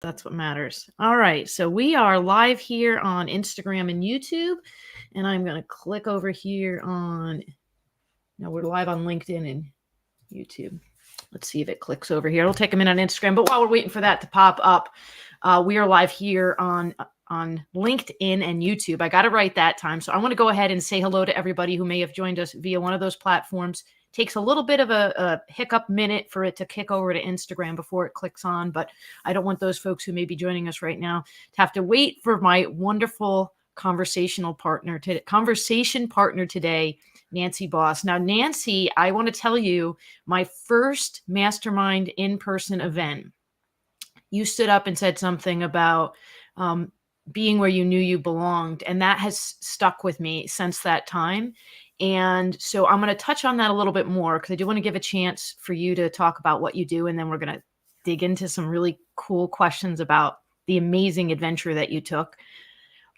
That's what matters. All right. So we are live here on Instagram and YouTube. And I'm going to click over here on, no, we're live on LinkedIn and YouTube. Let's see if it clicks over here. It'll take a minute on Instagram. But while we're waiting for that to pop up, we are live here on LinkedIn and YouTube. I got it right that time. So I want to go ahead and say hello to everybody who may have joined us via one of those platforms. Takes a little bit of a hiccup minute for it to kick over to Instagram before it clicks on, but I don't want those folks who may be joining us right now to have to wait for my wonderful conversation partner today, Nancy Boss. Now, Nancy, I want to tell you, my first mastermind in-person event, you stood up and said something about being where you knew you belonged, and that has stuck with me since that time. And so I'm going to touch on that a little bit more because I do want to give a chance for you to talk about what you do. And then we're going to dig into some really cool questions about the amazing adventure that you took.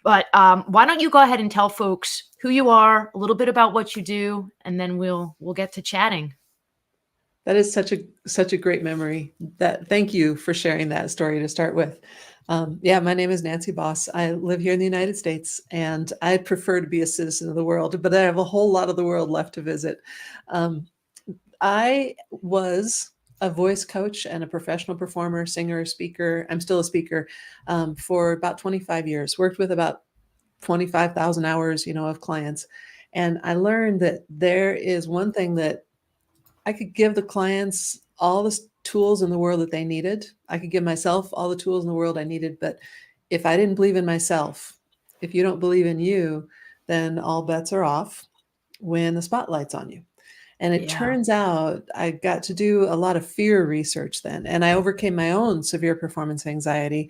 But why don't you go ahead and tell folks who you are, a little bit about what you do, and then we'll get to chatting. That is such a great memory. Thank you for sharing that story to start with. Yeah, my name is Nancy Boss. I live here in the United States, and I prefer to be a citizen of the world, but I have a whole lot of the world left to visit. I was a voice coach and a professional performer, singer, speaker. I'm still a speaker for about 25 years, worked with about 25,000 hours, of clients. And I learned that there is one thing that I could give the clients all the tools in the world that they needed. I could give myself all the tools in the world I needed. But if I didn't believe in myself, if you don't believe in you, then all bets are off when the spotlight's on you. And it turns out I got to do a lot of fear research then, and I overcame my own severe performance anxiety.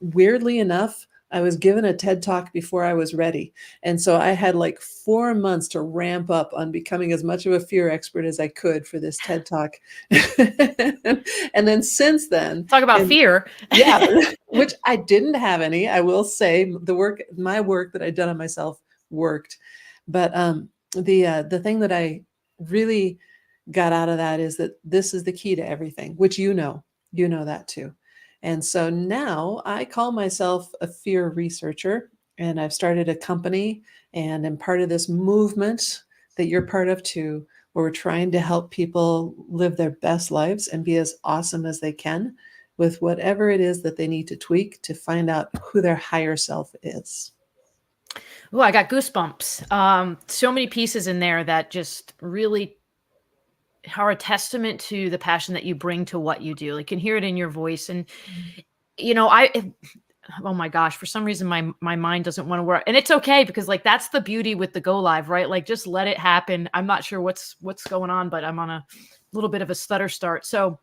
Weirdly enough, I was given a TED Talk before I was ready. And so I had like 4 months to ramp up on becoming as much of a fear expert as I could for this TED Talk. And then since then, talk about fear. Yeah, which I didn't have any. I will say my work that I'd done on myself worked. But the thing that I really got out of that is that this is the key to everything, which you know that too. And so now I call myself a fear researcher, and I've started a company and am part of this movement that you're part of too, where we're trying to help people live their best lives and be as awesome as they can with whatever it is that they need to tweak to find out who their higher self is. Oh, I got goosebumps. So many pieces in there that just really are a testament to the passion that you bring to what you do. Like, you can hear it in your voice. And, oh my gosh, for some reason, my mind doesn't want to work. And it's okay, because like, that's the beauty with the Go Live, right? Like, just let it happen. I'm not sure what's going on, but I'm on a little bit of a stutter start. So,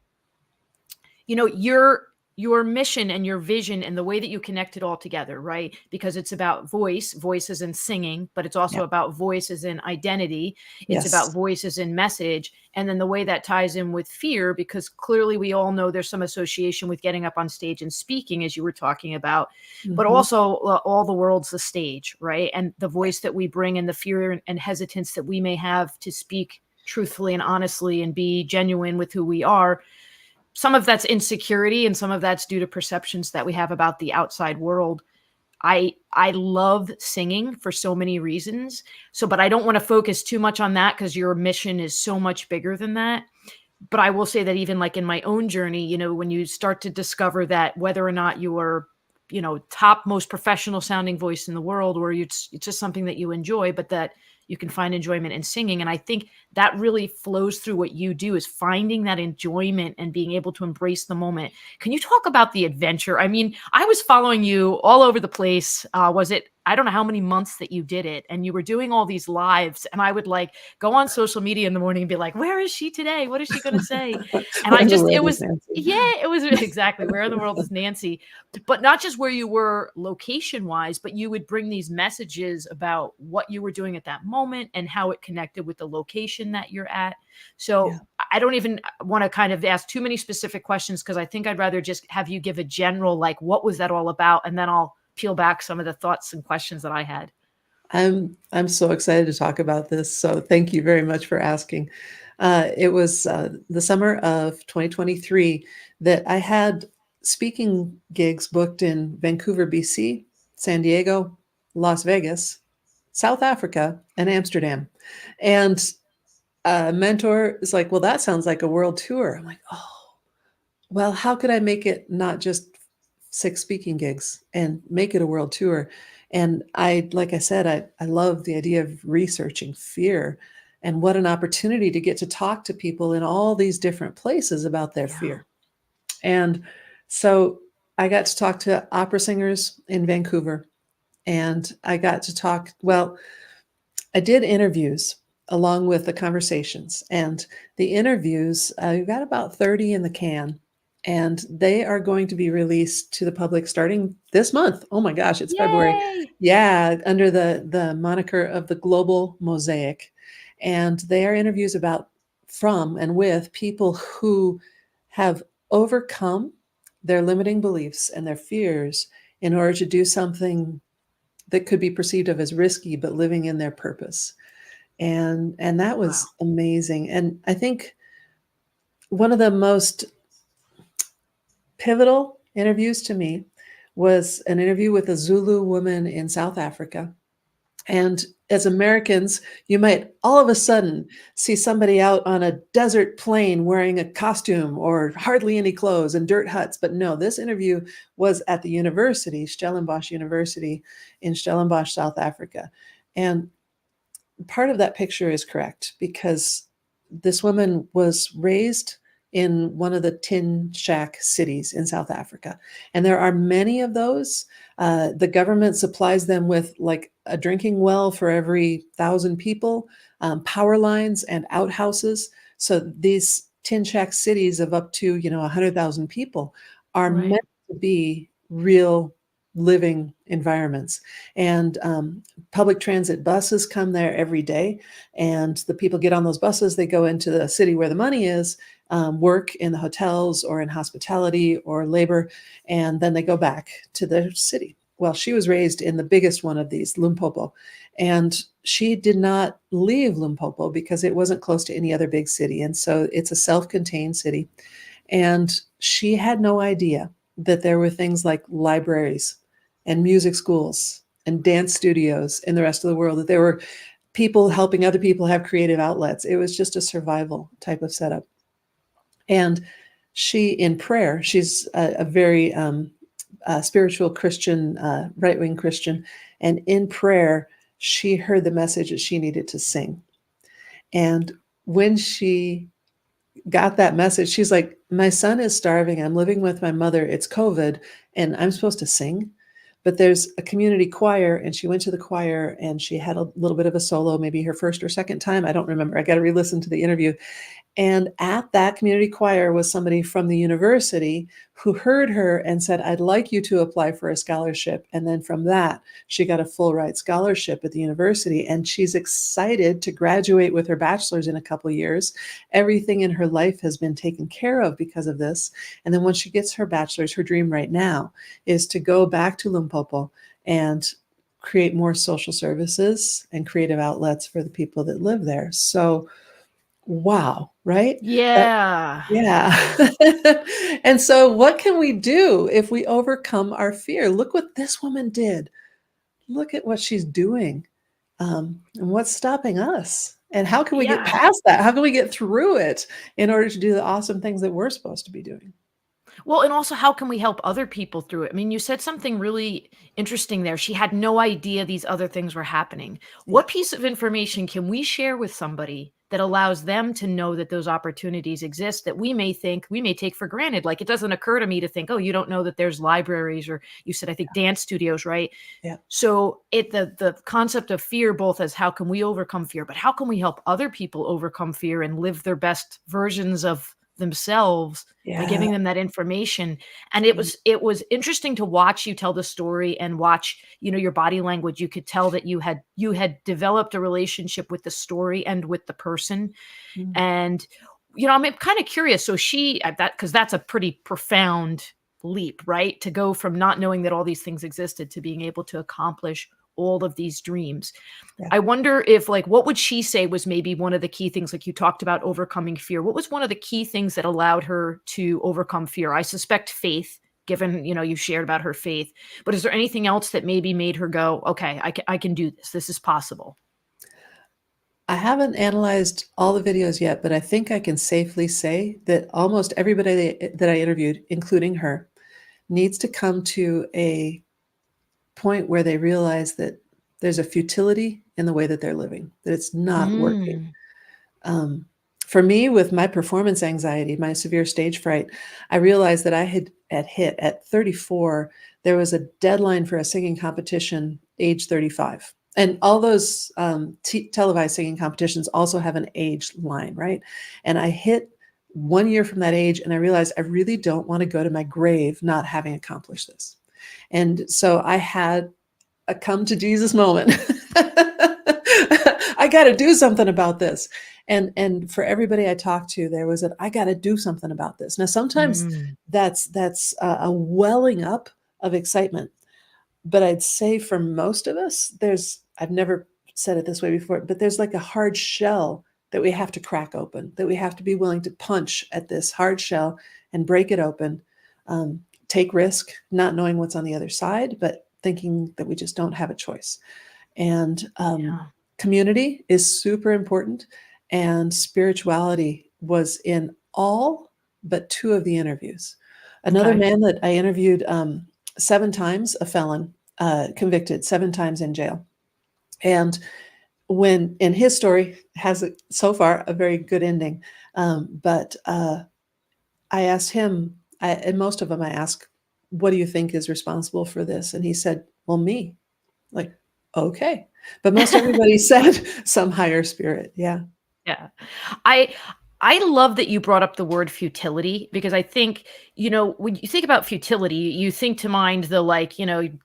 your mission and your vision and the way that you connect it all together, right? Because it's about voices in singing, but it's also about voices in identity. It's about voices in message. And then the way that ties in with fear, because clearly we all know there's some association with getting up on stage and speaking, as you were talking about, but also all the world's the stage, right? And the voice that we bring and the fear and hesitance that we may have to speak truthfully and honestly and be genuine with who we are. Some of that's insecurity, and some of that's due to perceptions that we have about the outside world. I love singing for so many reasons. But I don't want to focus too much on that, because your mission is so much bigger than that. But I will say that even like in my own journey, when you start to discover that whether or not you are, top most professional sounding voice in the world, or it's just something that you enjoy, but that you can find enjoyment in singing. And I think that really flows through what you do, is finding that enjoyment and being able to embrace the moment. Can you talk about the adventure? I mean, I was following you all over the place. I don't know how many months that you did it, and you were doing all these lives, and I would like go on social media in the morning and be like, where is she today? What is she going to say? And it was exactly, where in the world is Nancy? But not just where you were location wise, but you would bring these messages about what you were doing at that moment and how it connected with the location that you're at. So I don't even want to kind of ask too many specific questions, because I think I'd rather just have you give a general, like, what was that all about? And then I'll peel back some of the thoughts and questions that I had. I'm so excited to talk about this. So thank you very much for asking. It was the summer of 2023 that I had speaking gigs booked in Vancouver, BC, San Diego, Las Vegas, South Africa, and Amsterdam. And a mentor is like, well, that sounds like a world tour. I'm like, oh, well, how could I make it not just 6 speaking gigs and make it a world tour? And like I said, I love the idea of researching fear, and what an opportunity to get to talk to people in all these different places about their Yeah. fear. And so I got to talk to opera singers in Vancouver, and I got to talk, well, I did interviews along with the conversations, and the interviews, we've got about 30 in the can, and they are going to be released to the public starting this month. Oh my gosh, it's February. Yay! Yeah, under the moniker of the Global Mosaic. And they are interviews about, from and with people who have overcome their limiting beliefs and their fears in order to do something that could be perceived of as risky, but living in their purpose. And that Wow. was amazing. And I think one of the most pivotal interviews to me was an interview with a Zulu woman in South Africa. And as Americans, you might all of a sudden see somebody out on a desert plain wearing a costume or hardly any clothes and dirt huts. But no, this interview was at the university, Stellenbosch University in Stellenbosch, South Africa. And part of that picture is correct, because this woman was raised in one of the tin shack cities in South Africa. And there are many of those. The government supplies them with like a drinking well for every 1,000 people, power lines and outhouses. So these tin shack cities of up to, 100,000 people are Right. meant to be real living environments. And public transit buses come there every day, and the people get on those buses, they go into the city where the money is, work in the hotels or in hospitality or labor, and then they go back to their city. Well, she was raised in the biggest one of these, Limpopo, and she did not leave Limpopo because it wasn't close to any other big city. And so it's a self-contained city. And she had no idea that there were things like libraries and music schools and dance studios in the rest of the world, that there were people helping other people have creative outlets. It was just a survival type of setup. And she, in prayer, she's a very spiritual Christian, right-wing Christian. And in prayer, she heard the message that she needed to sing. And when she got that message, she's like, my son is starving. I'm living with my mother. It's COVID, and I'm supposed to sing. But there's a community choir, and she went to the choir, and she had a little bit of a solo, maybe her first or second time. I don't remember. I got to re-listen to the interview. And at that community choir was somebody from the university who heard her and said, I'd like you to apply for a scholarship. And then from that, she got a full ride scholarship at the university. And she's excited to graduate with her bachelor's in a couple of years. Everything in her life has been taken care of because of this. And then once she gets her bachelor's, her dream right now is to go back to Limpopo and create more social services and creative outlets for the people that live there. So, wow, right? Yeah. Yeah. And so what can we do if we overcome our fear? Look what this woman did. Look at what she's doing. And what's stopping us? And how can we get Yeah. past that? How can we get through it in order to do the awesome things that we're supposed to be doing? Well, and also how can we help other people through it? I mean, you said something really interesting there. She had no idea these other things were happening. Yeah. What piece of information can we share with somebody that allows them to know that those opportunities exist that we may take for granted? Like, it doesn't occur to me to think, oh, you don't know that there's libraries, or you said, I think, dance studios, right? Yeah. So the concept of fear, both as how can we overcome fear, but how can we help other people overcome fear and live their best versions of themselves by Yeah. giving them that information. And it was interesting to watch you tell the story and watch, your body language. You could tell that you had developed a relationship with the story and with the person. Mm. And I'm kind of curious. So because that's a pretty profound leap, right? To go from not knowing that all these things existed to being able to accomplish all of these dreams. Yeah. I wonder if, like, what would she say was maybe one of the key things? Like, you talked about overcoming fear. What was one of the key things that allowed her to overcome fear? I suspect faith given, you shared about her faith. But is there anything else that maybe made her go, okay, I can do this. This is possible? I haven't analyzed all the videos yet, but I think I can safely say that almost everybody that I interviewed, including her, needs to come to a point where they realize that there's a futility in the way that they're living, that it's not working. Mm, For me, with my performance anxiety, my severe stage fright, I realized that I had hit at 34. There was a deadline for a singing competition, age 35. And all those televised singing competitions also have an age line, right? And I hit 1 year from that age, and I realized I really don't want to go to my grave not having accomplished this. And so I had a come to Jesus moment. I got to do something about this. And for everybody I talked to, there was I got to do something about this. Now, sometimes mm, that's a welling up of excitement. But I'd say for most of us, I've never said it this way before, but there's like a hard shell that we have to crack open, that we have to be willing to punch at this hard shell and break it open, take risk, not knowing what's on the other side, but thinking that we just don't have a choice. And yeah. community is super important. And spirituality was in all but 2 of the interviews. Another Okay. man that I interviewed 7 times, a felon, convicted 7 times in jail. And when in his story has so far a very good ending, but I asked him, and most of them I ask, what do you think is responsible for this? And he said, well, me. Like, okay. But most everybody said some higher spirit. Yeah. Yeah. I I love that you brought up the word futility because I think, when you think about futility, you think to mind the like,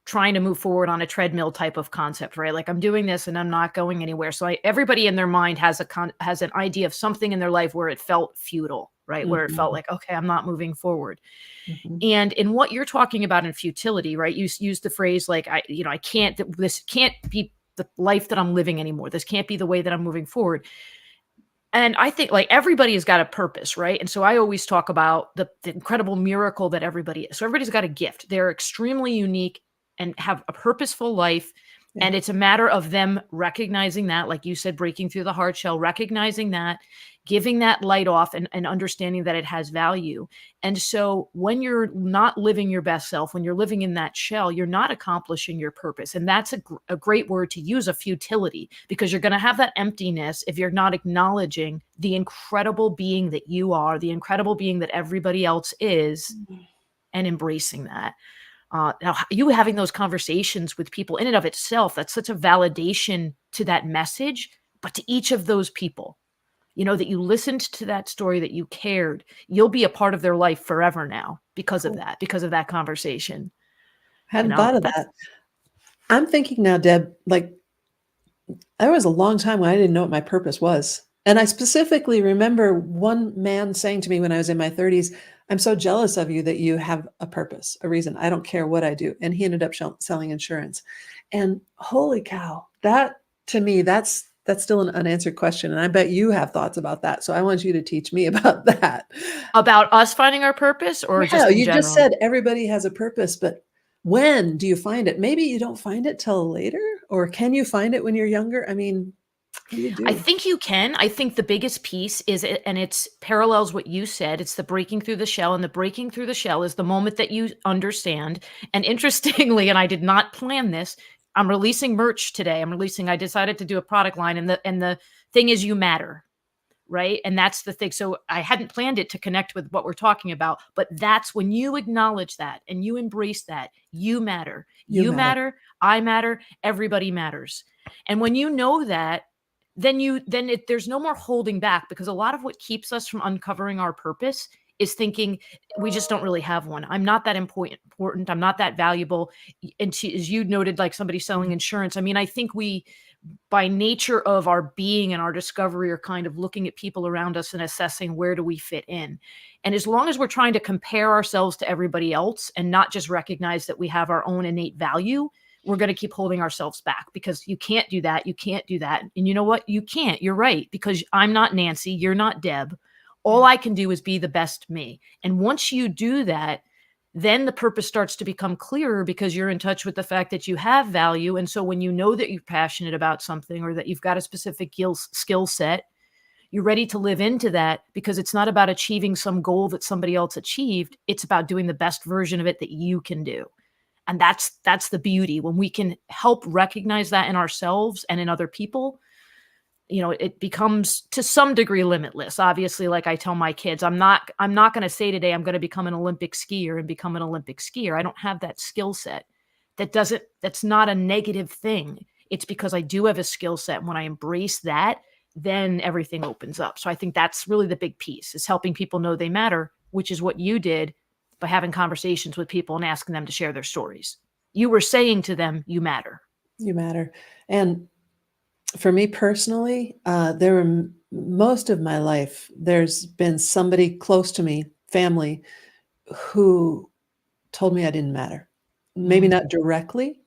trying to move forward on a treadmill type of concept, right? Like I'm doing this and I'm not going anywhere. So everybody in their mind has has an idea of something in their life where it felt futile, right? Where it felt Mhm, like, okay, I'm not moving forward. mhm. And in what you're talking about in futility, right? You use the phrase like, I can't, this can't be the life that I'm living anymore. This can't be the way that I'm moving forward. And I think like everybody has got a purpose, right? And so I always talk about the incredible miracle that everybody is. So everybody's got a gift. They're extremely unique and have a purposeful life. Yeah. And it's a matter of them recognizing that, like you said, breaking through the hard shell, recognizing that, giving that light off and understanding that it has value. And so when you're not living your best self, when you're living in that shell, you're not accomplishing your purpose. And that's a great word to use, a futility, because you're going to have that emptiness if you're not acknowledging the incredible being that you are, the incredible being that everybody else is, Mhm. and embracing that. Now, you having those conversations with people in and of itself, that's such a validation to that message, but to each of those people, that you listened to that story, that you cared, you'll be a part of their life forever now Cool. because of that conversation. Hadn't thought of That's that. I'm thinking now, Deb, like there was a long time when I didn't know what my purpose was. And I specifically remember one man saying to me when I was in my 30s, I'm so jealous of you that you have a purpose, a reason. I don't care what I do. And he ended up selling insurance. And holy cow, that to me, that's still an unanswered question. And I bet you have thoughts about that. So I want you to teach me about that. about us finding our purpose or Yeah, just in you just general? said everybody has a purpose, but when do you find it? Maybe you don't find it till later, or can you find it when you're younger? I mean, what do you I do? think you can. I think the biggest piece is and it's parallels what you said. It's the breaking through the shell, and the breaking through the shell is the moment that you understand. And interestingly, and I did not plan this, I'm releasing merch today. I decided to do a product line, and the thing is you matter, right? And that's the thing. So I hadn't planned it to connect with what we're talking about, but that's when you acknowledge that and you embrace that, you matter. You You matter. matter, I matter, everybody matters. And when you know that, there's no more holding back, because a lot of what keeps us from uncovering our purpose is thinking we just don't really have one. I'm not that important. I'm not that valuable. And as you noted, like somebody selling Mhm. insurance. I mean, I think we, by nature of our being and our discovery, are kind of looking at people around us and assessing where do we fit in. And as long as we're trying to compare ourselves to everybody else and not just recognize that we have our own innate value, we're going to keep holding ourselves back, because you can't do that. You can't do that. And you know what? You can't. You're right. Because I'm not Nancy. You're not Deb. All Yeah. I can do is be the best me. And once you do that, then the purpose starts to become clearer because you're in touch with the fact that you have value. And so when you know that you're passionate about something or that you've got a specific skill set, you're ready to live into that because it's not about achieving some goal that somebody else achieved. It's about doing the best version of it that you can do. And that's the beauty. When we can help recognize that in ourselves and in other people, it becomes to some degree limitless. Obviously, like I tell my kids, I'm not going to say today I'm going to become an Olympic skier and become an Olympic skier. I don't have that skill set. That's not a negative thing. It's because I do have a skill set. When I embrace that, then everything opens up. So I think that's really the big piece, is helping people know they matter, which is what you did by having conversations with people and asking them to share their stories. You were saying to them, you matter. You matter. And for me personally, most of my life, there's been somebody close to me, family, who told me I didn't matter. Maybe not directly,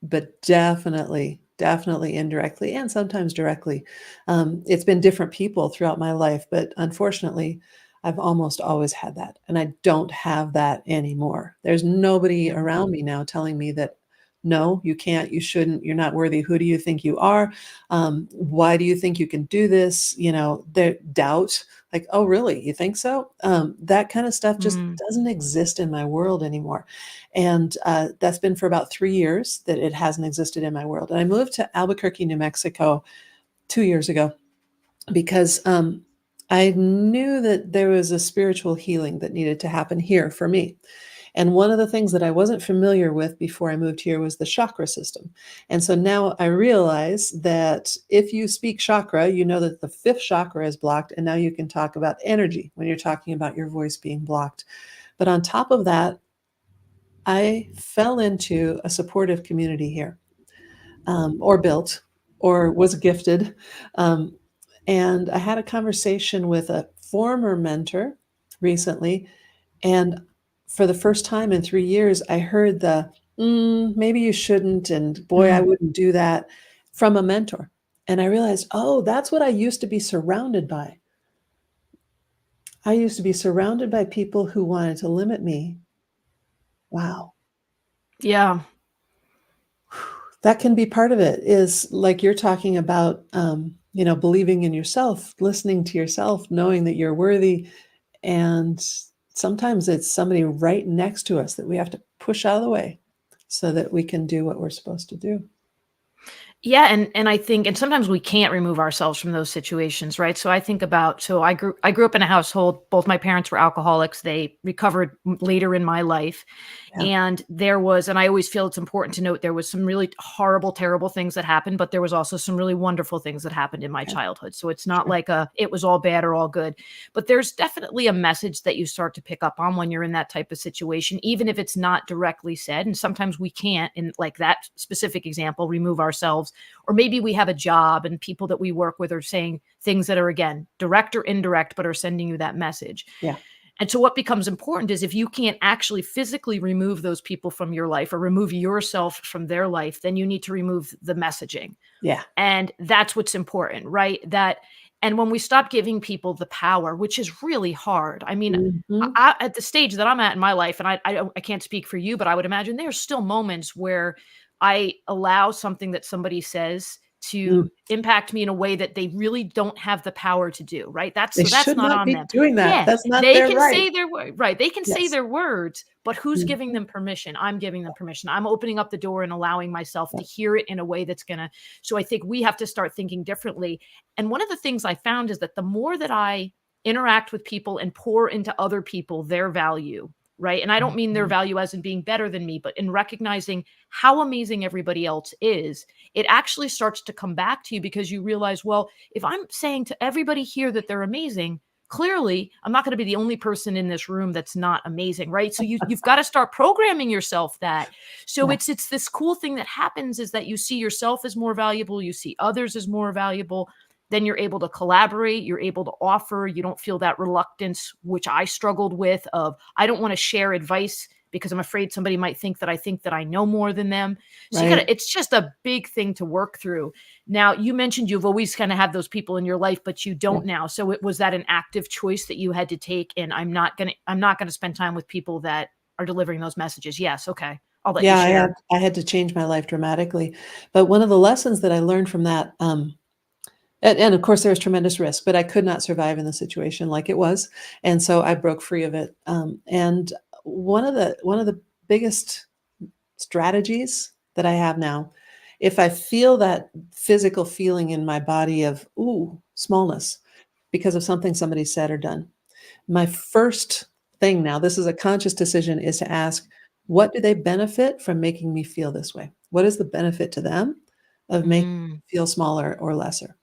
but definitely indirectly, and sometimes directly. It's been different people throughout my life, but unfortunately, I've almost always had that, and I don't have that anymore. There's nobody around me now telling me that, no, you can't, you shouldn't, you're not worthy. Who do you think you are? Why do you think you can do this? The doubt, like, oh, really? You think so? That kind of stuff just doesn't exist in my world anymore. And that's been for about 3 years that it hasn't existed in my world. And I moved to Albuquerque, New Mexico 2 years ago because I knew that there was a spiritual healing that needed to happen here for me. And one of the things that I wasn't familiar with before I moved here was the chakra system. And so now I realize that if you speak chakra, you know that the fifth chakra is blocked. And now you can talk about energy when you're talking about your voice being blocked. But on top of that, I fell into a supportive community here, or built, or was gifted. And I had a conversation with a former mentor recently, and for the first time in 3 years, I heard the, maybe you shouldn't, and boy, I wouldn't do that, from a mentor. And I realized, oh, that's what I used to be surrounded by. I used to be surrounded by people who wanted to limit me. Wow. Yeah. That can be part of it, is like you're talking about, believing in yourself, listening to yourself, knowing that you're worthy. And sometimes it's somebody right next to us that we have to push out of the way so that we can do what we're supposed to do. Yeah, and I think, and sometimes we can't remove ourselves from those situations, right? So I think about, so I grew up in a household, both my parents were alcoholics. They recovered later in my life. Yeah. And and I always feel it's important to note there was some really horrible, terrible things that happened, but there was also some really wonderful things that happened in my childhood. So it's not like it was all bad or all good, but there's definitely a message that you start to pick up on when you're in that type of situation, even if it's not directly said. And sometimes we can't, in like that specific example, remove ourselves. Or maybe we have a job and people that we work with are saying things that are, again, direct or indirect, but are sending you that message. Yeah. And so what becomes important is if you can't actually physically remove those people from your life or remove yourself from their life, then you need to remove the messaging. Yeah. And that's what's important, right? And when we stop giving people the power, which is really hard. I mean, at the stage that I'm at in my life, and I can't speak for you, but I would imagine there's still moments where I allow something that somebody says to impact me in a way that they really don't have the power to do, right? That's not on them. Doing that. Yeah, that's not they their can right. say their right. They can say Yes. their words, but who's giving them permission? I'm giving them permission. I'm opening up the door and allowing myself to hear it in a way that's gonna. So I think we have to start thinking differently. And one of the things I found is that the more that I interact with people and pour into other people their value, right? And I don't mean their value as in being better than me, but in recognizing how amazing everybody else is, it actually starts to come back to you because you realize, well, if I'm saying to everybody here that they're amazing, clearly I'm not going to be the only person in this room that's not amazing, right? So you've got to start programming yourself that. So it's this cool thing that happens is that you see yourself as more valuable, you see others as more valuable. Then you're able to collaborate, you're able to offer, you don't feel that reluctance, which I struggled with, of I don't want to share advice because I'm afraid somebody might think that I know more than them. So it's just a big thing to work through. Now, you mentioned you've always kind of had those people in your life, but you don't now. So was that an active choice that you had to take? And I'm not going to spend time with people that are delivering those messages. Yes. Okay. I'll let you Yeah, share. I had to change my life dramatically. But one of the lessons that I learned from that, and of course there was tremendous risk, but I could not survive in the situation like it was. And so I broke free of it. And one of the biggest strategies that I have now, if I feel that physical feeling in my body of, ooh, smallness because of something somebody said or done, my first thing now, this is a conscious decision, is to ask, what do they benefit from making me feel this way? What is the benefit to them of making Mm, me feel smaller or lesser?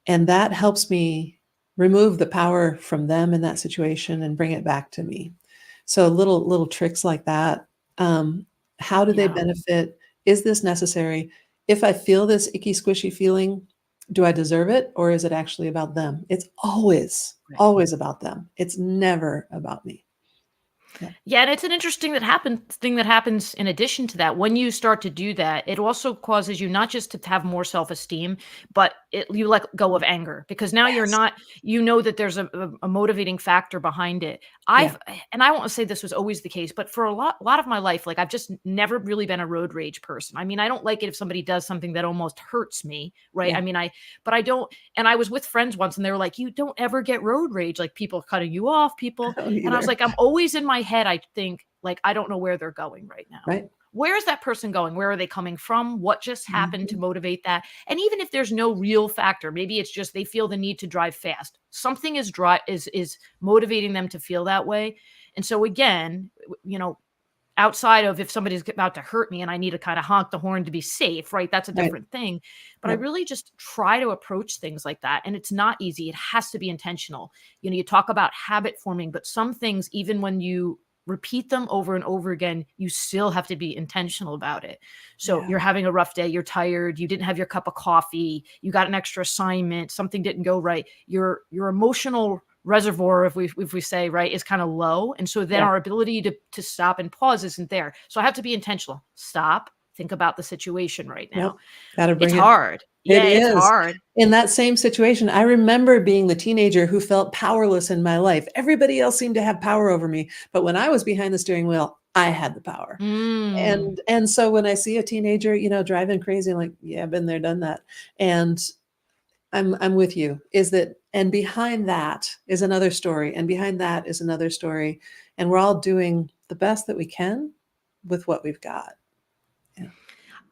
And that helps me remove the power from them in that situation and bring it back to me. So little tricks like that. Um, how do they yeah. benefit? Is this necessary? If I feel this icky, squishy feeling, do I deserve it or is it actually about them? It's always, Right. always about them. It's never about me. Yeah. Yeah, and it's an interesting thing that happens in addition to that. When you start to do that, it also causes you not just to have more self-esteem, but you let go of anger because now you're Yes. not, you know that there's a motivating factor behind it. Yeah. And I won't say this was always the case, but for a lot of my life, like I've just never really been a road rage person. I mean, I don't like it if somebody does something that almost hurts me, right? Yeah. I mean, but I don't, and I was with friends once and they were like, you don't ever get road rage, like people cutting you off, I people. don't And I was either. like, I'm always in my head, I think, like, I don't know where they're going right now. Right. Where is that person going? Where are they coming from? What just happened to Mhm. motivate that? And even if there's no real factor, maybe it's just they feel the need to drive fast. Something is motivating them to feel that way. And so again, outside of if somebody's about to hurt me and I need to kind of honk the horn to be safe, right? That's a Right. different thing. But I Yep. really just try to approach things like that. And it's not easy. It has to be intentional. You talk about habit forming, but some things, even when you repeat them over and over again, you still have to be intentional about it. So Yeah. you're having a rough day, you're tired, you didn't have your cup of coffee, you got an extra assignment, something didn't go right. Your emotional reservoir, if we say, right, is kind of low, and so then Yeah. our ability to stop and pause isn't there. So I have to be intentional. Stop, think about the situation right now. Yep. Gotta It's bring it. hard. It Yeah, it's is. hard. In that same situation, I remember being the teenager who felt powerless in my life. Everybody else seemed to have power over me, but when I was behind the steering wheel, I had the power. Mm. And so when I see a teenager, driving crazy, I'm like, yeah, been there, done that. And I'm with you. Is that and behind that is another story, and behind that is another story, and we're all doing the best that we can with what we've got. Yeah.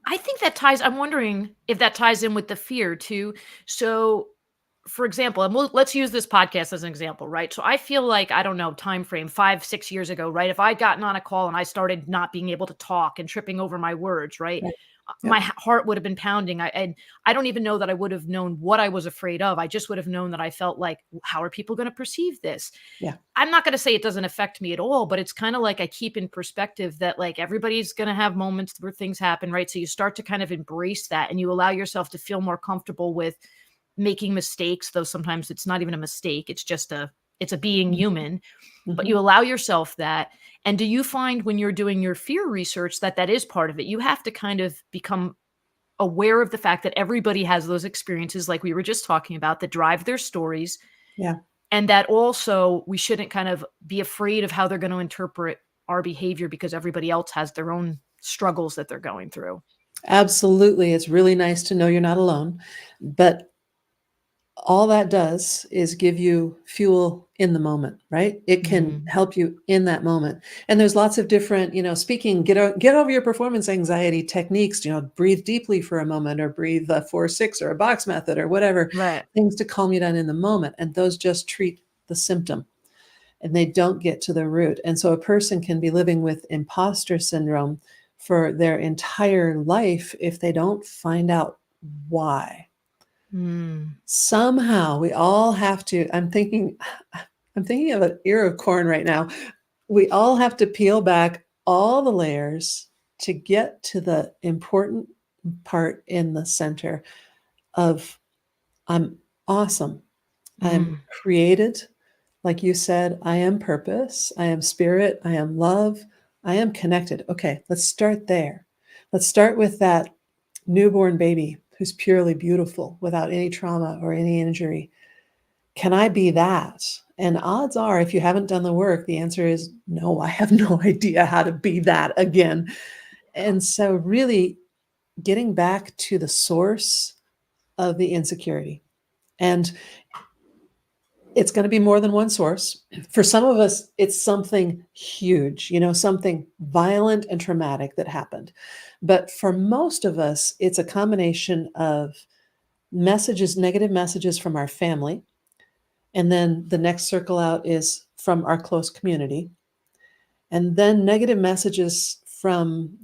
I think that ties I'm wondering if that ties in with the fear too. So, for example, and let's use this podcast as an example, right? So I feel like, I don't know, time frame 5, 6 years ago, right? If I'd gotten on a call and I started not being able to talk and tripping over my words, right? Right. My Yep. heart would have been pounding. And I don't even know that I would have known what I was afraid of. I just would have known that I felt like, how are people going to perceive this? Yeah. I'm not going to say it doesn't affect me at all, but it's kind of like I keep in perspective that like everybody's going to have moments where things happen, right? So you start to kind of embrace that and you allow yourself to feel more comfortable with making mistakes, though sometimes it's not even a mistake. It's a being Mhm. human, but you Mhm. allow yourself that. And do you find when you're doing your fear research that that is part of it? You have to kind of become aware of the fact that everybody has those experiences like we were just talking about that drive their stories, Yeah. and that also we shouldn't kind of be afraid of how they're going to interpret our behavior because everybody else has their own struggles that they're going through. Absolutely. It's really nice to know you're not alone, but all that does is give you fuel in the moment, right? It can Mhm. help you in that moment. And there's lots of different, speaking, get over your performance anxiety techniques, breathe deeply for a moment or breathe 4-6 or a box method or whatever, Right. things to calm you down in the moment. And those just treat the symptom and they don't get to the root. And so a person can be living with imposter syndrome for their entire life if they don't find out why. Mm. Somehow we all have to, I'm thinking of an ear of corn right now. We all have to peel back all the layers to get to the important part in the center of I'm awesome. I'm Mm. created. Like you said, I am purpose. I am spirit. I am love. I am connected. Okay, let's start there. Let's start with that newborn baby who's purely beautiful without any trauma or any injury. Can I be that? And odds are, if you haven't done the work, the answer is no, I have no idea how to be that again. And so, really getting back to the source of the insecurity. And it's going to be more than one source. For some of us, it's something huge, something violent and traumatic that happened. But for most of us, it's a combination of messages, negative messages from our family. And then the next circle out is from our close community. And then negative messages from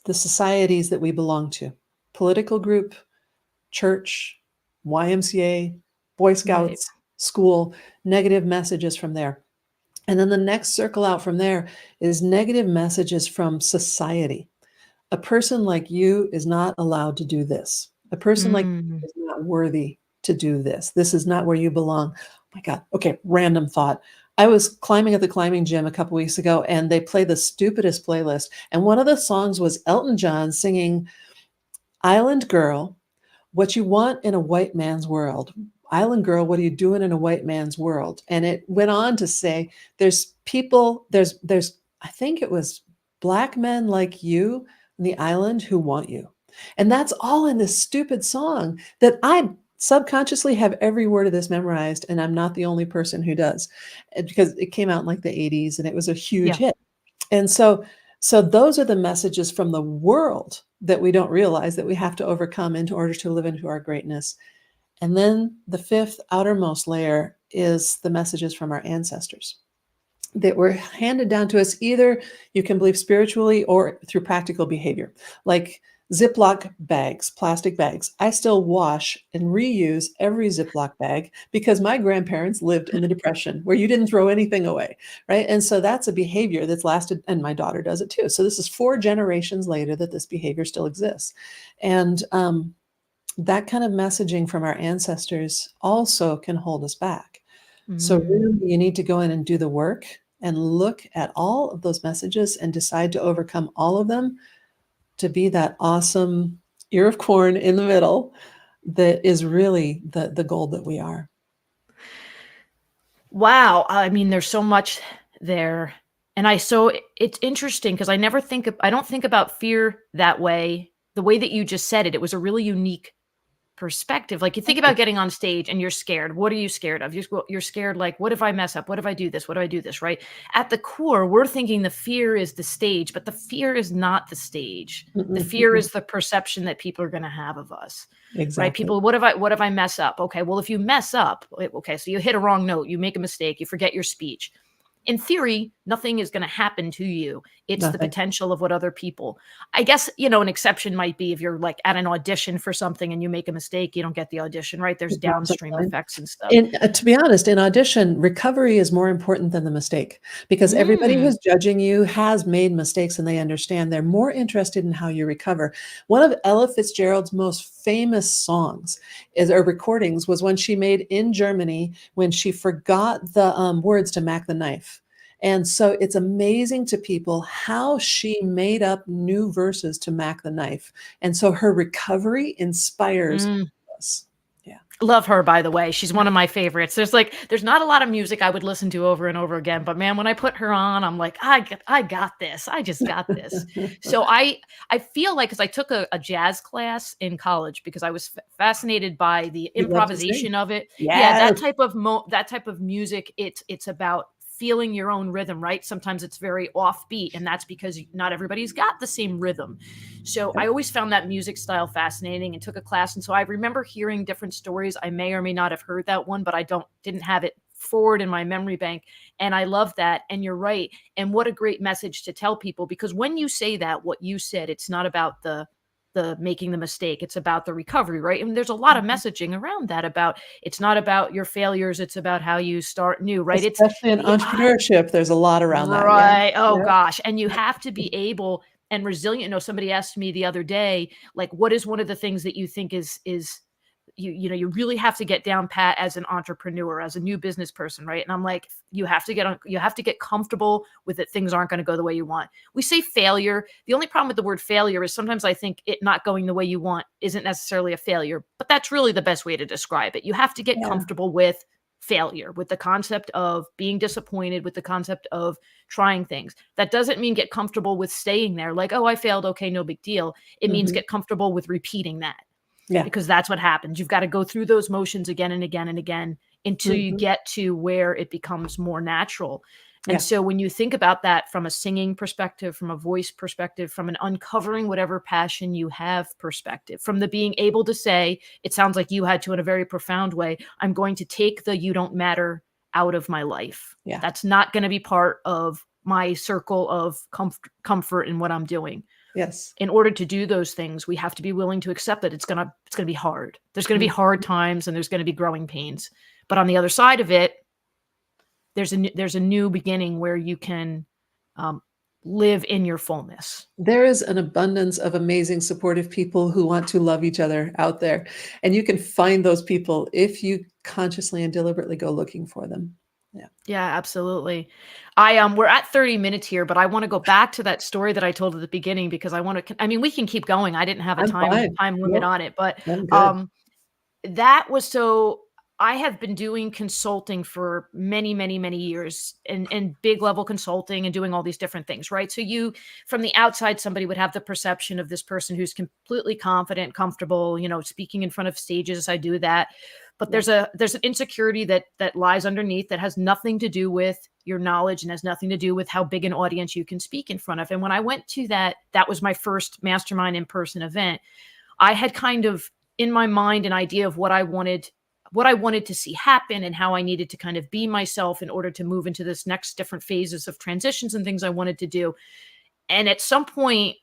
the societies that we belong to, political group, church, YMCA, Boy Scouts, school, negative messages from there. And then the next circle out from there is negative messages from society. A person like you is not allowed to do this. A person like you is not worthy to do this. This is not where you belong. Oh my God. Okay, random thought. I was climbing at the climbing gym a couple weeks ago, and they played the stupidest playlist. And one of the songs was Elton John singing Island Girl, what you want in a white man's world. Island girl, what are you doing in a white man's world? And it went on to say, there's people, there's, I think it was Black men like you on the island who want you. And that's all in this stupid song that I subconsciously have every word of this memorized. And I'm not the only person who does, because it came out in like the 80s and it was a huge hit. And so those are the messages from the world that we don't realize that we have to overcome in order to live into our greatness. And then the fifth outermost layer is the messages from our ancestors that were handed down to us. Either you can believe spiritually or through practical behavior, like Ziploc bags, plastic bags. I still wash and reuse every Ziploc bag because my grandparents lived in the Depression where you didn't throw anything away, right? And so that's a behavior that's lasted, and my daughter does it too. So this is 4 generations later that this behavior still exists. And that kind of messaging from our ancestors also can hold us back. So really, you need to go in and do the work and look at all of those messages and decide to overcome all of them to be that awesome ear of corn in the middle that is really the gold that we are. Wow. I mean, there's so much there. And it's interesting because I don't think about fear that way. The way that you just said it, it was a really unique perspective. Like, you think about getting on stage and you're scared. What are you scared of? You're scared, like, what if I mess up? What if I do this? What do I do this? Right? At the core, we're thinking the fear is the stage, but the fear is not the stage. The fear is the perception that people are going to have of us. Exactly. Right? People, what if I mess up? Okay, well, if you mess up, okay, so you hit a wrong note, you make a mistake, you forget your speech. In theory, nothing is going to happen to you. It's the potential of what other people, I guess, an exception might be if you're like at an audition for something and you make a mistake, you don't get the audition, right? There's downstream effects and stuff. To be honest, in audition, recovery is more important than the mistake, because everybody who's judging you has made mistakes and they understand. They're more interested in how you recover. One of Ella Fitzgerald's most famous songs or recordings was when she made in Germany when she forgot the words to Mac the Knife. And so it's amazing to people how she made up new verses to Mac the Knife. And so her recovery inspires us. Yeah. Love her, by the way. She's one of my favorites. There's not a lot of music I would listen to over and over again, but man, when I put her on, I'm like, I got this. I just got this. So I feel like, because I took a jazz class in college because I was fascinated by the improvisation of it. Yes. Yeah, that type of music. It's about feeling your own rhythm, right? Sometimes it's very offbeat, and that's because not everybody's got the same rhythm. So I always found that music style fascinating and took a class. And so I remember hearing different stories. I may or may not have heard that one, but I didn't have it forward in my memory bank. And I love that. And you're right. And what a great message to tell people, because when you say that, what you said, it's not about the making the mistake. It's about the recovery, right? And there's a lot of messaging around that about, it's not about your failures. It's about how you start new, right? Especially in entrepreneurship, there's a lot around that. Right. Yeah. Oh gosh. And you have to be able and resilient. Somebody asked me the other day, like, what is one of the things that you think is you really have to get down pat as an entrepreneur, as a new business person, right? And I'm like, you have to get comfortable with it. Things aren't going to go the way you want. We say failure. The only problem with the word failure is sometimes I think it not going the way you want isn't necessarily a failure, but that's really the best way to describe it. You have to get comfortable with failure, with the concept of being disappointed, with the concept of trying things. That doesn't mean get comfortable with staying there. Like, oh, I failed. Okay, no big deal. It means Mhm. get comfortable with repeating that, Yeah. because that's what happens. You've got to go through those motions again and again and again until you Mhm. get to where it becomes more natural. And Yeah. so when you think about that from a singing perspective, from a voice perspective, from an uncovering whatever passion you have perspective, from the being able to say, it sounds like you had to in a very profound way, I'm going to take the you don't matter out of my life. Yeah. That's not going to be part of my circle of comfort in what I'm doing. Yes. In order to do those things, we have to be willing to accept that it's going to be hard. There's going to be Mhm. hard times and there's going to be growing pains. But on the other side of it, there's a new beginning where you can um, live in your fullness. There is an abundance of amazing, supportive people who want to love each other out there, and you can find those people if you consciously and deliberately go looking for them. Yeah. Yeah, absolutely. We're at 30 minutes here, but I want to go back to that story that I told at the beginning, because I mean, we can keep going. I didn't have a I'm fine. time limit Nope, on it, but I'm good. um that was so I have been doing consulting for many, many, many years, and big level consulting and doing all these different things, right? So you, from the outside, somebody would have the perception of this person who's completely confident, comfortable, speaking in front of stages. I do that. But Yeah. there's an insecurity that lies underneath that has nothing to do with your knowledge and has nothing to do with how big an audience you can speak in front of. And when I went to that was my first mastermind in-person event. I had kind of in my mind an idea of what I wanted to see happen and how I needed to kind of be myself in order to move into this next different phases of transitions and things I wanted to do. And at some point,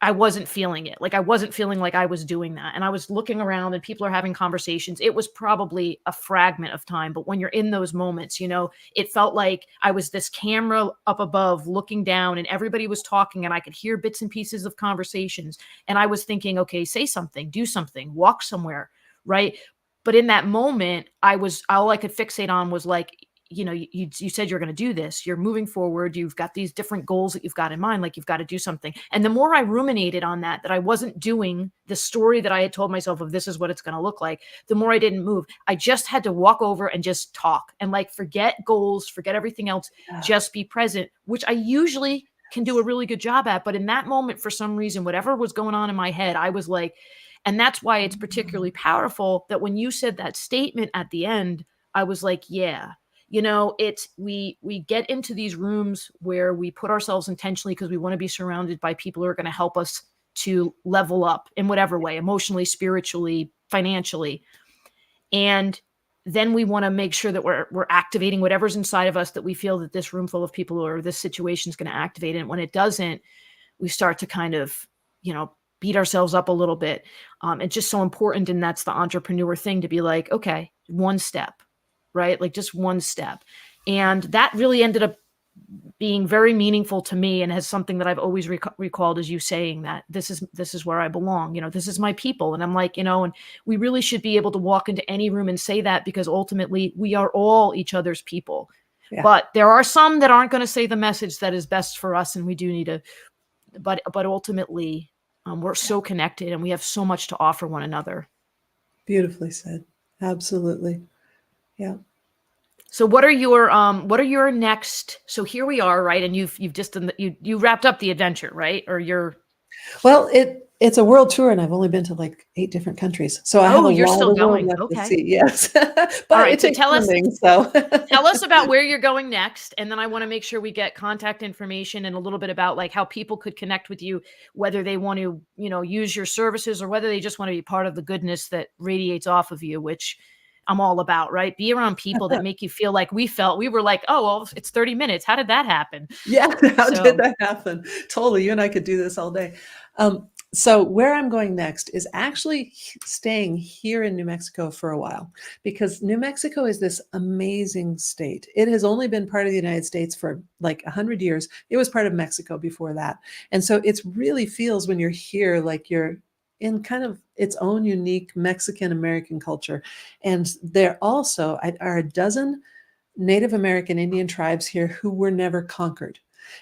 I wasn't feeling it. Like I wasn't feeling like I was doing that. And I was looking around and people are having conversations. It was probably a fragment of time, but when you're in those moments, it felt like I was this camera up above looking down and everybody was talking and I could hear bits and pieces of conversations. And I was thinking, okay, say something, do something, walk somewhere, right? But in that moment, all I could fixate on was like, you said you're going to do this. You're moving forward. You've got these different goals that you've got in mind. Like you've got to do something. And the more I ruminated on that I wasn't doing the story that I had told myself of this is what it's going to look like, the more I didn't move. I just had to walk over and just talk and like forget goals, forget everything else, Yeah. just be present, which I usually can do a really good job at. But in that moment, for some reason, whatever was going on in my head, I was like, and that's why it's particularly powerful that when you said that statement at the end, I was like, yeah, it's we get into these rooms where we put ourselves intentionally because we want to be surrounded by people who are going to help us to level up in whatever way, emotionally, spiritually, financially. And then we want to make sure that we're activating whatever's inside of us that we feel that this room full of people or this situation is going to activate. And when it doesn't, we start to kind of, beat ourselves up a little bit. It's just so important. And that's the entrepreneur thing, to be like, okay, one step, right? Like just one step. And that really ended up being very meaningful to me and has something that I've always recalled as you saying that this is where I belong. This is my people. And I'm like, and we really should be able to walk into any room and say that, because ultimately we are all each other's people. Yeah. But there are some that aren't going to say the message that is best for us. And we do need to, but ultimately, we're so connected and we have so much to offer one another. Beautifully said. Absolutely. Yeah. So what are your next? So here we are, right? And you've just done you wrapped up the adventure, right? Or you're Well, it's a world tour, and I've only been to like 8 different countries, so I have oh, a you're lot still of world going. left to Okay. see. Yes, All but right. it So takes funding. So tell us about where you're going next, and then I want to make sure we get contact information and a little bit about like how people could connect with you, whether they want to, use your services or whether they just want to be part of the goodness that radiates off of you, which I'm all about, right? Be around people that make you feel like we felt. We were like, oh, well, it's 30 minutes. How did that happen? yeah, how did So, that happen? Totally, you and I could do this all day. So where I'm going next is actually staying here in New Mexico for a while, because New Mexico is this amazing state. It has only been part of the United States for like 100 years. It was part of Mexico before that. And so it really feels when you're here like you're in kind of its own unique Mexican American culture. And there also are a dozen Native American Indian tribes here who were never conquered.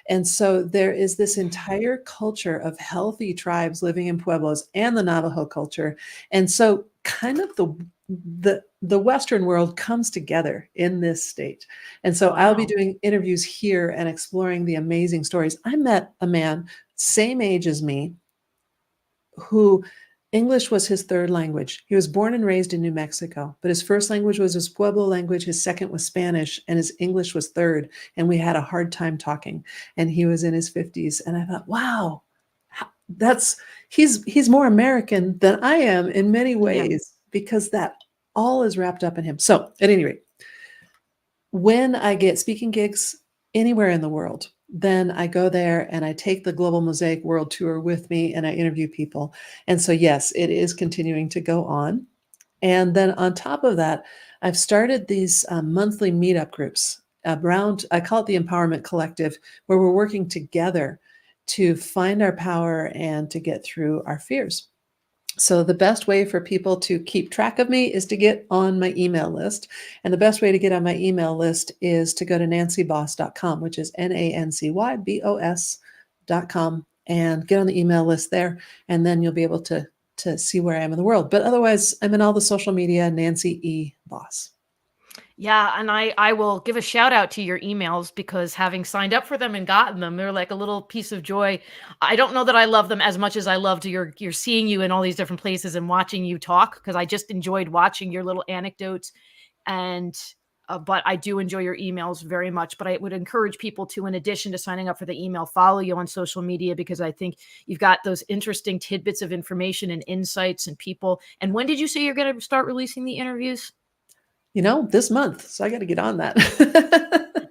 And so there is this entire culture of healthy tribes living in pueblos and the Navajo culture. And so kind of the Western world comes together in this state. And so I'll be Wow. doing interviews here and exploring the amazing stories. I met a man same age as me who English was his third language. He was born and raised in New Mexico, but his first language was his Pueblo language, his second was Spanish, and his English was third. And we had a hard time talking. And he was in his 50s. And I thought, wow, that's he's more American than I am in many Yeah. ways because that all is wrapped up in him. So at any rate, when I get speaking gigs anywhere in the world, then I go there and I take the Global Mosaic World Tour with me and I interview people. And so, yes, it is continuing to go on. And then on top of that, I've started these monthly meetup groups around, I call it the Empowerment Collective, where we're working together to find our power and to get through our fears. So the best way for people to keep track of me is to get on my email list. And the best way to get on my email list is to go to nancyboss.com, which is NANCYBOS.com, and get on the email list there. And then you'll be able to see where I am in the world. But otherwise, I'm in all the social media, Nancy E. Boss. Yeah, and I will give a shout out to your emails because having signed up for them and gotten them, they're like a little piece of joy. I don't know that I love them as much as I loved your seeing you in all these different places and watching you talk because I just enjoyed watching your little anecdotes and but I do enjoy your emails very much. But I would encourage people to, in addition to signing up for the email, follow you on social media because I think you've got those interesting tidbits of information and insights and people. And when did you say you're going to start releasing the interviews? This month. So I got to get on that.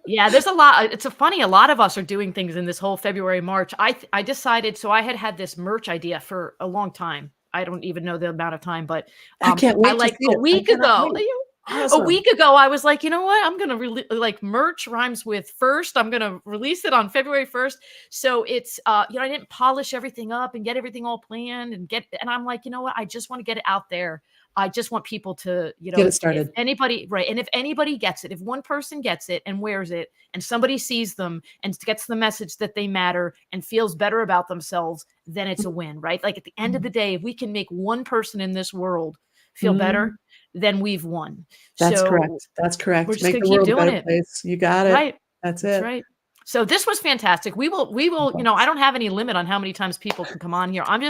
Yeah, there's a lot. It's a funny. A lot of us are doing things in this whole February, March. I decided. So I had this merch idea for a long time. I don't even know the amount of time, but I can't I wait to like see a it. I week cannot ago. wait. A Awesome. week ago, I was like, you know what? I'm gonna like merch rhymes with first. I'm gonna release it on February 1st. So it's I didn't polish everything up and get everything all planned and I'm like, you know what? I just want to get it out there. I just want people to, Get it if started. anybody, right. And if anybody gets it, if one person gets it and wears it and somebody sees them and gets the message that they matter and feels better about themselves, then it's a win, right? Like at the end of the day, if we can make one person in this world feel Mm, better, then we've won. that's So correct. That's we're correct. just Make gonna the keep world a doing better it. place. You got it. Right. That's That's it. right. So this was fantastic. We will, I don't have any limit on how many times people can come on here. I'm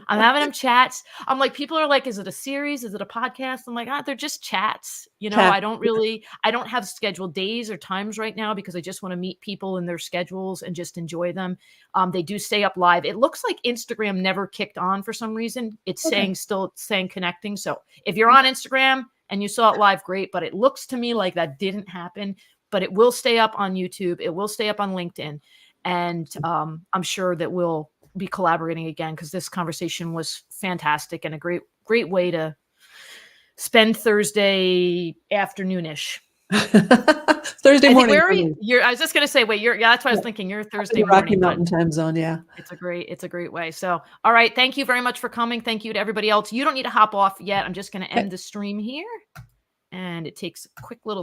having them chats. I'm like, people are like, is it a series? Is it a podcast? I'm like, they're just chats. Chat. I don't have scheduled days or times right now because I just want to meet people in their schedules and just enjoy them. They do stay up live. It looks like Instagram never kicked on for some reason. It's Okay. still saying connecting. So if you're on Instagram and you saw it live, great. But it looks to me like that didn't happen. But it will stay up on YouTube. It will stay up on LinkedIn. And I'm sure that we'll be collaborating again because this conversation was fantastic and a great way to spend Thursday afternoonish. Thursday morning. Where are you? I was just gonna say, wait, that's what I was thinking. You're Thursday Rocky morning. Mountain time zone. Yeah. It's a great way. So, all right. Thank you very much for coming. Thank you to everybody else. You don't need to hop off yet. I'm just going to end the stream here. And it takes a quick little